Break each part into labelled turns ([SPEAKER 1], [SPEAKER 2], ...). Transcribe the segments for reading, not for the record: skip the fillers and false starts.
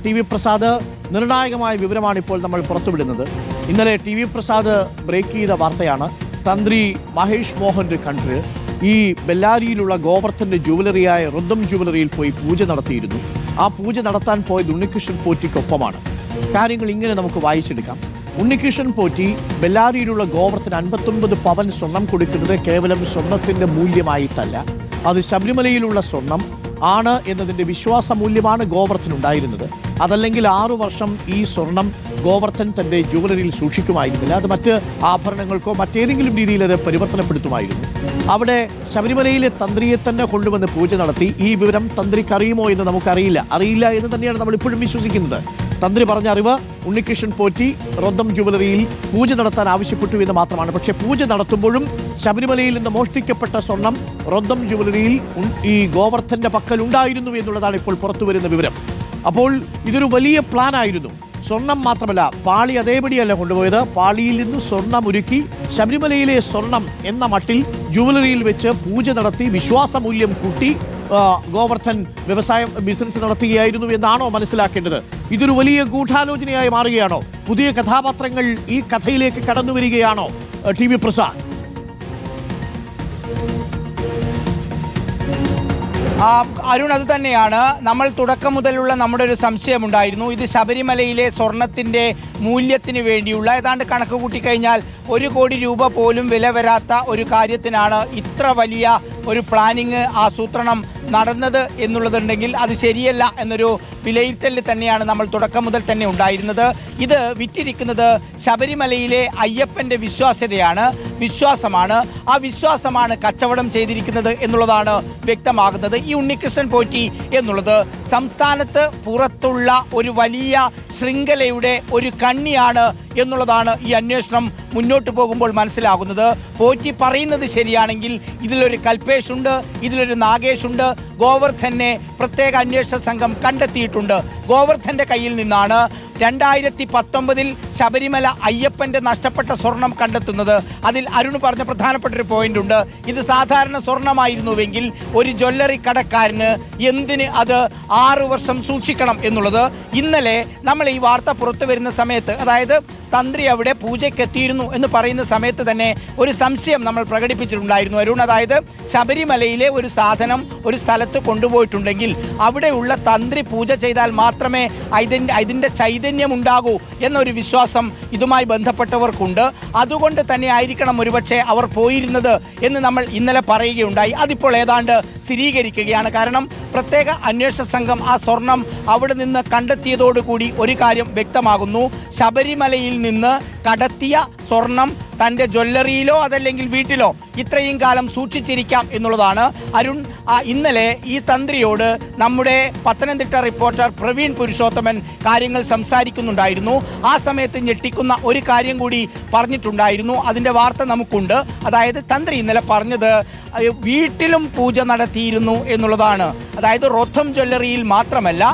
[SPEAKER 1] T V Prasad നിർണായകമായ വിവരമാണ് ഇപ്പോൾ നമ്മൾ പുറത്തുവിടുന്നത്. ഇന്നലെ ടി വി പ്രസാദ് ബ്രേക്ക് ചെയ്ത വാർത്തയാണ്. തന്ത്രി മഹേഷ് മോഹൻ ഖണ്ഡ്ര് ഈ ബെല്ലാരിയിലുള്ള ഗോവർദ്ധന്റെ ജുവലറിയായ റുദ്രം ജുവലറിയിൽ പോയി പൂജ നടത്തിയിരുന്നു. ആ പൂജ നടത്താൻ പോയത് ഉണ്ണികൃഷ്ണൻ പോറ്റിക്കൊപ്പമാണ്. കാര്യങ്ങൾ ഇങ്ങനെ നമുക്ക് വായിച്ചെടുക്കാം. ഉണ്ണികൃഷ്ണൻ പോറ്റി ബെല്ലാരിയിലുള്ള ഗോവർദ്ധന് 59 പവൻ സ്വർണം കൊടുക്കുന്നത് കേവലം സ്വർണത്തിന്റെ മൂല്യമായിട്ടല്ല, അത് ശബരിമലയിലുള്ള സ്വർണം ആണ് എന്നതിന്റെ വിശ്വാസ മൂല്യമാണ് ഗോവർദ്ധനുണ്ടായിരുന്നത്. അതല്ലെങ്കിൽ 6 വർഷം ഈ സ്വർണം ഗോവർദ്ധൻ തന്റെ ജുവലറിയിൽ സൂക്ഷിക്കുമായിരുന്നില്ല. അത് മറ്റ് ആഭരണങ്ങൾക്കോ മറ്റേതെങ്കിലും രീതിയിൽ അത് പരിവർത്തനപ്പെടുത്തുമായിരുന്നു. അവിടെ ശബരിമലയിലെ തന്ത്രിയെ തന്നെ കൊണ്ടുവന്ന് പൂജ നടത്തി. ഈ വിവരം തന്ത്രിക്ക് അറിയുമോ എന്ന് നമുക്കറിയില്ല എന്ന് തന്നെയാണ് നമ്മൾ ഇപ്പോഴും വിശ്വസിക്കുന്നത്. തന്ത്രി പറഞ്ഞ അറിവ് ഉണ്ണികൃഷ്ണൻ പോറ്റി റുദ്രം ജുവലറിയിൽ പൂജ നടത്താൻ ആവശ്യപ്പെട്ടു എന്ന് മാത്രമാണ്. പക്ഷേ പൂജ നടത്തുമ്പോഴും ശബരിമലയിൽ നിന്ന് മോഷ്ടിക്കപ്പെട്ട സ്വർണം റുദ്രം ജുവലറിയിൽ ഈ ഗോവർദ്ധന്റെ പക്കൽ ഉണ്ടായിരുന്നു എന്നുള്ളതാണ് ഇപ്പോൾ പുറത്തുവരുന്ന വിവരം. അപ്പോൾ ഇതൊരു വലിയ പ്ലാൻ ആയിരുന്നു. സ്വർണം മാത്രമല്ല, പാളി അതേപടിയല്ല കൊണ്ടുപോയത്. പാളിയിൽ നിന്ന് സ്വർണം ഒരുക്കി ശബരിമലയിലെ സ്വർണം എന്ന മട്ടിൽ ജുവലറിയിൽ വെച്ച് പൂജ നടത്തി വിശ്വാസമൂല്യം കൂട്ടി ഗോവർദ്ധൻ ബിസിനസ് നടത്തുകയായിരുന്നു എന്നാണോ മനസ്സിലാക്കേണ്ടത്? ഇതൊരു വലിയ ഗൂഢാലോചനയായി മാറുകയാണോ? പുതിയ കഥാപാത്രങ്ങൾ ഈ കഥയിലേക്ക് കടന്നു വരികയാണോ? ടി വി പ്രസാദ്,
[SPEAKER 2] അരുൺ, അത് തന്നെയാണ് നമ്മൾ തുടക്കം മുതലുള്ള നമ്മുടെ ഒരു സംശയമുണ്ടായിരുന്നു. ഇത് ശബരിമലയിലെ സ്വർണത്തിന്റെ മൂല്യത്തിന് വേണ്ടിയുള്ള ഏതാണ്ട് കണക്ക് കൂട്ടിക്കഴിഞ്ഞാൽ 1 കോടി രൂപ പോലും വില വരാത്ത ഒരു കാര്യത്തിനാണ് ഇത്ര വലിയ ഒരു പ്ലാനിങ്, ആസൂത്രണം നടന്നത് എന്നുള്ളതുണ്ടെങ്കിൽ അത് ശരിയല്ല എന്നൊരു വിലയിരുത്തൽ തന്നെയാണ് നമ്മൾ തുടക്കം മുതൽ തന്നെ ഉണ്ടായിരുന്നത്. ഇത് വിറ്റിരിക്കുന്നത് ശബരിമലയിലെ അയ്യപ്പന്റെ വിശ്വാസമാണ്. ആ വിശ്വാസമാണ് കച്ചവടം ചെയ്തിരിക്കുന്നത് എന്നുള്ളതാണ് വ്യക്തമാകുന്നത്. ഈ ഉണ്ണികൃഷ്ണൻ പോറ്റി എന്നുള്ളത് സംസ്ഥാനത്ത് പുറത്തുള്ള ഒരു വലിയ ശൃംഖലയുടെ ഒരു കണ്ണിയാണ് എന്നുള്ളതാണ് ഈ അന്വേഷണം മുന്നോട്ട് പോകുമ്പോൾ മനസ്സിലാകുന്നത്. പോറ്റി പറയുന്നത് ശരിയാണെങ്കിൽ ഇതിലൊരു കൽപേഷ് ഉണ്ട്, ഇതിലൊരു നാഗേഷ് ഉണ്ട്. ഗോവർദ്ധനെ പ്രത്യേക അന്വേഷണ സംഘം കണ്ടെത്തിയിട്ടുണ്ട്. ഗോവർദ്ധന്റെ കയ്യിൽ നിന്നാണ് 2019 ശബരിമല അയ്യപ്പന്റെ നഷ്ടപ്പെട്ട സ്വർണം കണ്ടെത്തുന്നത്. അതിൽ അരുൺ പറഞ്ഞ പ്രധാനപ്പെട്ട ഒരു പോയിന്റ് ഉണ്ട്. ഇത് സാധാരണ സ്വർണമായിരുന്നുവെങ്കിൽ ഒരു ജ്വല്ലറി കടക്കാരന് എന്തിന് അത് 6 വർഷം സൂക്ഷിക്കണം എന്നുള്ളത്. ഇന്നലെ നമ്മൾ ഈ വാർത്ത പുറത്തു വരുന്ന സമയത്ത്, അതായത് തന്ത്രി അവിടെ പൂജയ്ക്കെത്തിയിരുന്നു എന്ന് പറയുന്ന സമയത്ത് തന്നെ ഒരു സംശയം നമ്മൾ പ്രകടിപ്പിച്ചിട്ടുണ്ടായിരുന്നു അരുൺ. അതായത് ശബരിമലയിലെ ഒരു സാധനം ഒരു സ്ഥലത്ത് കൊണ്ടുപോയിട്ടുണ്ടെങ്കിൽ അവിടെയുള്ള തന്ത്രി പൂജ ചെയ്താൽ മാത്രമേ അതിൻ്റെ ചൈതന്യം ഉണ്ടാകൂ എന്നൊരു വിശ്വാസം ഇതുമായി ബന്ധപ്പെട്ടവർക്കുണ്ട്. അതുകൊണ്ട് തന്നെ ആയിരിക്കണം ഒരുപക്ഷെ അവർ പോയിരുന്നത് എന്ന് നമ്മൾ ഇന്നലെ പറയുകയുണ്ടായി. അതിപ്പോൾ ഏതാണ്ട് സ്ഥിരീകരിക്കുകയാണ്. കാരണം പ്രത്യേക അന്വേഷണ സംഘം ആ സ്വർണം അവിടെ നിന്ന് കണ്ടെത്തിയതോടുകൂടി ഒരു കാര്യം വ്യക്തമാകുന്നു. ശബരിമലയിൽ നിന്ന് കടത്തിയ സ്വർണം തൻ്റെ ജ്വല്ലറിയിലോ അതല്ലെങ്കിൽ വീട്ടിലോ ഇത്രയും കാലം സൂക്ഷിച്ചിരിക്കാം എന്നുള്ളതാണ്. അരുൺ, ഇന്നലെ ഈ തന്ത്രിയോട് നമ്മുടെ പത്തനംതിട്ട റിപ്പോർട്ടർ പ്രവീൺ പുരുഷോത്തമൻ കാര്യങ്ങൾ സംസാരിക്കുന്നുണ്ടായിരുന്നു. ആ സമയത്ത് ഞെട്ടിക്കുന്ന ഒരു കാര്യം കൂടി പറഞ്ഞിട്ടുണ്ടായിരുന്നു. അതിൻ്റെ വാർത്ത നമുക്കുണ്ട്. അതായത് തന്ത്രി ഇന്നലെ പറഞ്ഞത് വീട്ടിലും പൂജ നടത്തിയിരുന്നു എന്നുള്ളതാണ്. അതായത് റുദ്രം ജ്വല്ലറിയിൽ മാത്രമല്ല,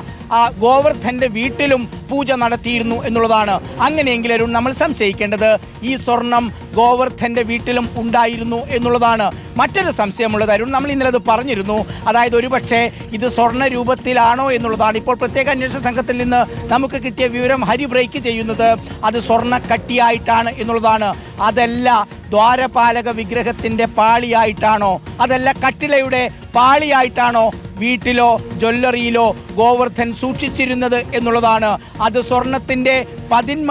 [SPEAKER 2] ഗോവർദ്ധന്റെ വീട്ടിലും പൂജ നടത്തിയിരുന്നു എന്നുള്ളതാണ്. അങ്ങനെയെങ്കിൽ അരുൺ, നമ്മൾ സംശയിക്കേണ്ടത് ഈ സ്വർണം ഗോവർദ്ധന്റെ വീട്ടിലും ഉണ്ടായിരുന്നു എന്നുള്ളതാണ്. മറ്റൊരു സംശയമുള്ളത് അരുൺ, നമ്മൾ ഇന്നലെ അത് പറഞ്ഞിരുന്നു. അതായത് ഒരുപക്ഷെ ഇത് സ്വർണ്ണ രൂപത്തിലാണോ എന്നുള്ളതാണ്. ഇപ്പോൾ പ്രത്യേക അന്വേഷണ സംഘത്തിൽ നിന്ന് നമുക്ക് കിട്ടിയ വിവരം ഹരി ബ്രേക്ക് ചെയ്യുന്നത് അത് സ്വർണ്ണക്കട്ടിയായിട്ടാണ് എന്നുള്ളതാണ്. അതല്ല ദ്വാരപാലക വിഗ്രഹത്തിന്റെ പാളിയായിട്ടാണോ, അതല്ല കട്ടിലയുടെ പാളിയായിട്ടാണോ വീട്ടിലോ ജ്വല്ലറിയിലോ ഗോവർദ്ധൻ സൂക്ഷിച്ചിരുന്നത് എന്നുള്ളതാണ്. അത് സ്വർണത്തിന്റെ 10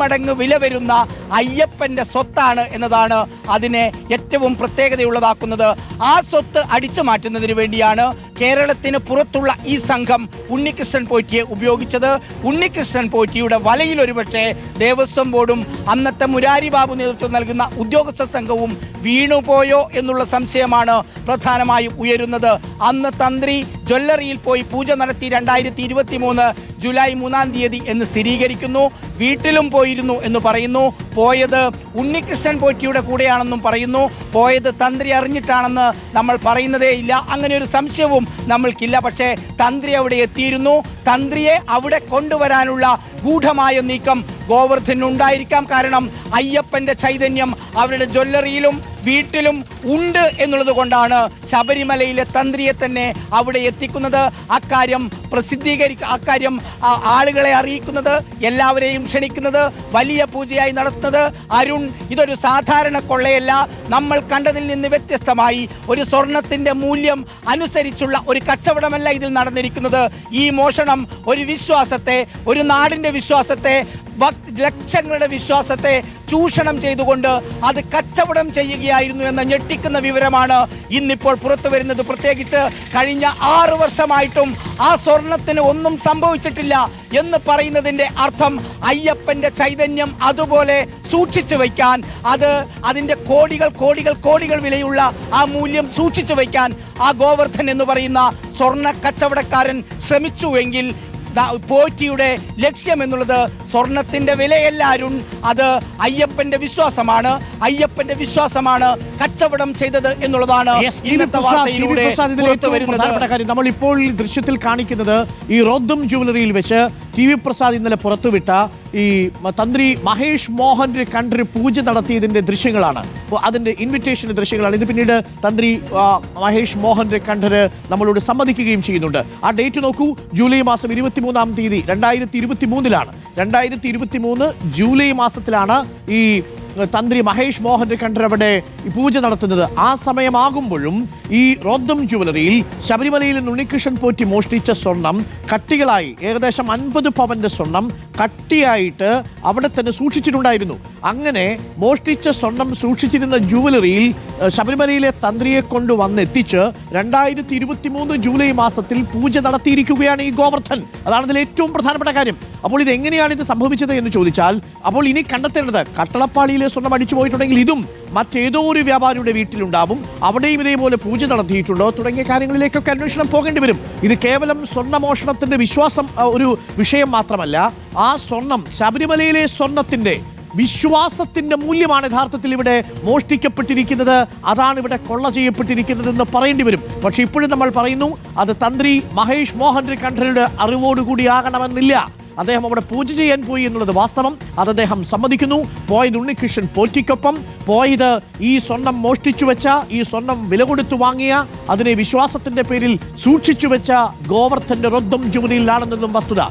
[SPEAKER 2] മടങ്ങ് വില വരുന്ന അയ്യപ്പന്റെ സ്വത്താണ് എന്നതാണ് അതിനെ ഏറ്റവും പ്രത്യേകതയുള്ളതാക്കുന്നത്. ആ സ്വത്ത് അടിച്ചു മാറ്റുന്നതിന് വേണ്ടിയാണ് കേരളത്തിന് പുറത്തുള്ള ഈ സംഘം ഉണ്ണികൃഷ്ണൻ പോറ്റിയെ ഉപയോഗിച്ചത്. ഉണ്ണികൃഷ്ണൻ പോറ്റിയുടെ വലയിൽ ഒരുപക്ഷെ ദേവസ്വം ബോർഡും അന്നത്തെ മുരാരി ബാബു നേതൃത്വം നൽകുന്ന ഉദ്യോഗസ്ഥ സംഘവും വീണുപോയോ എന്നുള്ള സംശയമാണ് പ്രധാനമായും ഉയരുന്നത്. അന്ന് തന്ത്രി ജ്വല്ലറിയിൽ പോയി പൂജ നടത്തി 2023 ജൂലൈ 3-ാം തീയതി എന്ന് സ്ഥിരീകരിക്കുന്നു. വീട്ടിലും പോയിരുന്നു എന്ന് പറയുന്നു. പോയത് ഉണ്ണികൃഷ്ണൻ പോറ്റിയുടെ കൂടെയാണെന്നും പറയുന്നു. പോയത് തന്ത്രി അറിഞ്ഞിട്ടാണെന്ന് നമ്മൾ പറയുന്നതേ ഇല്ല. അങ്ങനെ ഒരു സംശയവും നമ്മൾക്കില്ല. പക്ഷേ തന്ത്രി അവിടെ എത്തിയിരുന്നു. തന്ത്രിയെ അവിടെ കൊണ്ടുവരാനുള്ള ഗൂഢമായ നീക്കം ഗോവർദ്ധനുണ്ടായിരിക്കാം. കാരണം അയ്യപ്പന്റെ ചൈതന്യം അവരുടെ ജ്വല്ലറിയിലും വീട്ടിലും ഉണ്ട് എന്നുള്ളത് കൊണ്ടാണ് ശബരിമലയിലെ തന്ത്രിയെ തന്നെ അവിടെ എത്തിക്കുന്നത്. അക്കാര്യം അക്കാര്യം ആളുകളെ അറിയിക്കുന്നത്, എല്ലാവരെയും ക്ഷണിക്കുന്നത്, വലിയ പൂജയായി നടത്തുന്നത്. അരുൺ, ഇതൊരു സാധാരണ കൊള്ളയല്ല. നമ്മൾ കണ്ടതിൽ നിന്ന് വ്യത്യസ്തമായി ഒരു സ്വർണത്തിന്റെ മൂല്യം അനുസരിച്ചുള്ള ഒരു കച്ചവടമല്ല ഇതിൽ നടന്നിരിക്കുന്നത്. ഈ മോഷണം ഒരു വിശ്വാസത്തെ, ഒരു നാടിന്റെ വിശ്വാസത്തെ, ലക്ഷങ്ങളുടെ വിശ്വാസത്തെ ചൂഷണം ചെയ്തുകൊണ്ട് അത് കച്ചവടം ചെയ്യുകയായിരുന്നു എന്ന ഞെട്ടിക്കുന്ന വിവരമാണ് ഇന്നിപ്പോൾ പുറത്തു വരുന്നത്. പ്രത്യേകിച്ച് കഴിഞ്ഞ 6 വർഷമായിട്ടും ആ സ്വർണത്തിന് ഒന്നും സംഭവിച്ചിട്ടില്ല എന്ന് പറയുന്നതിന്റെ അർത്ഥം അയ്യപ്പന്റെ ചൈതന്യം അതുപോലെ സൂക്ഷിച്ചു വയ്ക്കാൻ, അതിന്റെ കോടികൾ വിലയുള്ള ആ മൂല്യം സൂക്ഷിച്ചു വയ്ക്കാൻ ആ ഗോവർദ്ധൻ എന്ന് പറയുന്ന സ്വർണ്ണ കച്ചവടക്കാരൻ ശ്രമിച്ചുവെങ്കിൽ പോറ്റിയുടെ ലക്ഷ്യം എന്നുള്ളത് സ്വർണത്തിന്റെ വിലയല്ല അരുൺ, അത് അയ്യപ്പന്റെ വിശ്വാസമാണ് കച്ചവടം ചെയ്തത് എന്നുള്ളതാണ് ഇന്നത്തെ വാർത്തയിലൂടെ പുറത്തു വരുന്നത്.
[SPEAKER 1] നമ്മൾ ഇപ്പോൾ ദൃശ്യത്തിൽ കാണിക്കുന്നത് ഈ റോദ്ദം ജുവലറിയിൽ വെച്ച് TV പ്രസാദ് ഇന്നലെ പുറത്തുവിട്ട ഈ തന്ത്രി മഹേഷ് മോഹന്റെ കണ്ഠര് പൂജ നടത്തിയതിന്റെ ദൃശ്യങ്ങളാണ്. അതിന്റെ ഇൻവിറ്റേഷന്റെ ദൃശ്യങ്ങളാണ്. ഇത് പിന്നീട് തന്ത്രി മഹേഷ് മോഹന്റെ കണ്ഠര് നമ്മളോട് സമ്മതിക്കുകയും ചെയ്യുന്നുണ്ട്. ആ ഡേറ്റ് നോക്കൂ, ജൂലൈ മാസം 23-ാം തീയതി 2023 2023 ജൂലൈ മാസത്തിലാണ് ഈ തന്ത്രി മഹേഷ് മോഹന്റെ കണ്ഠർ അവിടെ പൂജ നടത്തുന്നത്. ആ സമയമാകുമ്പോഴും ഈ റോദ്ദം ജുവലറിയിൽ ശബരിമലയിൽ ഉണ്ണികൃഷ്ണൻ പോറ്റി മോഷ്ടിച്ച സ്വർണം കട്ടികളായി ഏകദേശം 50 പവന്റെ സ്വർണം കട്ടിയായിട്ട് അവിടെ തന്നെ സൂക്ഷിച്ചിട്ടുണ്ടായിരുന്നു. അങ്ങനെ മോഷ്ടിച്ച സ്വർണം സൂക്ഷിച്ചിരുന്ന ജുവലറിയിൽ ശബരിമലയിലെ തന്ത്രിയെ കൊണ്ടുവന്നെത്തിച്ച് 2023 ജൂലൈ മാസത്തിൽ പൂജ നടത്തിയിരിക്കുകയാണ് ഈ ഗോവർദ്ധൻ. അതാണ് ഇതിൽ ഏറ്റവും പ്രധാനപ്പെട്ട കാര്യം. അപ്പോൾ ഇത് എങ്ങനെയാണ് ഇത് സംഭവിച്ചത് എന്ന് ചോദിച്ചാൽ, അപ്പോൾ ഇനി കണ്ടെത്തേണ്ടത് കട്ടളപ്പാളിയിലെ സ്വർണം അടിച്ചു പോയിട്ടുണ്ടെങ്കിൽ ഇതും മറ്റേതോ ഒരു വ്യാപാരിയുടെ വീട്ടിലുണ്ടാവും, അവിടെയും ഇതേപോലെ പൂജ നടത്തിയിട്ടുണ്ടോ തുടങ്ങിയ കാര്യങ്ങളിലേക്കൊക്കെ അന്വേഷണം പോകേണ്ടി വരും. ഇത് കേവലം സ്വർണ്ണമോഷണത്തിന്റെ ഒരു വിഷയം മാത്രമല്ല, ആ സ്വർണം ശബരിമലയിലെ സ്വർണത്തിന്റെ വിശ്വാസത്തിന്റെ മൂല്യമാണ് യഥാർത്ഥത്തിൽ ഇവിടെ മോഷ്ടിക്കപ്പെട്ടിരിക്കുന്നത്, അതാണ് ഇവിടെ കൊള്ള ചെയ്യപ്പെട്ടിരിക്കുന്നത് എന്ന് പറയേണ്ടി വരും. പക്ഷെ ഇപ്പോഴും നമ്മൾ പറയുന്നു അത് തന്ത്രി മഹേഷ് മോഹന്റെ കണ്ഠരുടെ അറിവോടുകൂടിയാകണമെന്നില്ല. അദ്ദേഹം അവിടെ പൂജ ചെയ്യാൻ പോയി എന്നുള്ളത് വാസ്തവം, അത് അദ്ദേഹം സമ്മതിക്കുന്നു. പോയത് ഉണ്ണികൃഷ്ണൻ പോറ്റിക്കൊപ്പം, പോയത് ഈ സ്വർണം മോഷ്ടിച്ചു വെച്ച, ഈ സ്വർണം വില കൊടുത്തു വാങ്ങിയ, അതിനെ വിശ്വാസത്തിന്റെ പേരിൽ സൂക്ഷിച്ചു വെച്ച ഗോവർദ്ധന്റെ റോദ്ദം ജുവലറിയിലാണെന്നതും വസ്തുത.